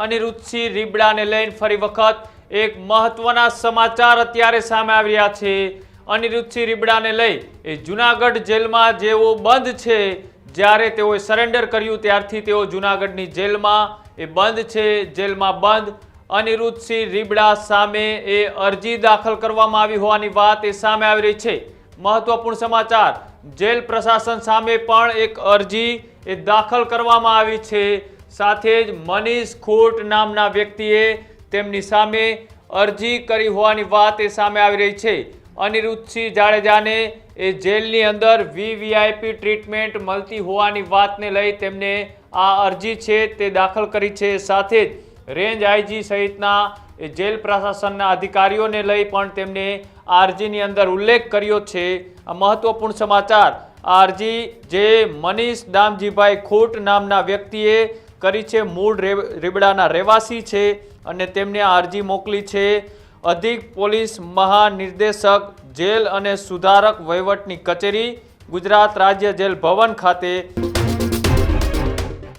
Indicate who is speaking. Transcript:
Speaker 1: અનિરુદ્ધસિંહ રીબડાને લઈને ફરી વખત એક મહત્વના સમાચાર અત્યારે સામે આવી રહ્યા છે। અનિરુદ્ધસિંહ રીબડાને લઈ એ જૂનાગઢ જેલમાં જેઓ બંધ છે, જ્યારે તેઓએ સરેન્ડર કર્યું ત્યારથી તેઓ જૂનાગઢની જેલમાં એ બંધ છે। જેલમાં બંધ અનિરુદ્ધસિંહ રીબડા સામે એ અરજી દાખલ કરવામાં આવી હોવાની વાત એ સામે આવી રહી છે। મહત્વપૂર્ણ સમાચાર, જેલ પ્રશાસન સામે પણ એક અરજી એ દાખલ કરવામાં આવી છે। સાથે જ મનીષ ખોટ નામના વ્યક્તિએ તેમની સામે અરજી કરી હોવાની વાત એ સામે આવી રહી છે। અનિરુદ્ધસિંહ જાડેજાને એ જેલની અંદર વીવીઆઈપી ટ્રીટમેન્ટ મળતી હોવાની વાતને લઈ તેમને આ અરજી છે તે દાખલ કરી છે। સાથે જ રેન્જ આઈજી સહિતના એ જેલ પ્રશાસનના અધિકારીઓને લઈ પણ તેમને આ અરજીની અંદર ઉલ્લેખ કર્યો છે। આ મહત્વપૂર્ણ સમાચાર, આ અરજી જે મનીષ દામજીભાઈ ખોટ નામના વ્યક્તિએ કરી છે, મૂળ રીબડાના રહેવાસી છે અને તેમને આ અરજી મોકલી છે અધિક પોલીસ મહાનિર્દેશક જેલ અને સુધારક વહીવટની કચેરી, ગુજરાત રાજ્ય જેલ ભવન ખાતે।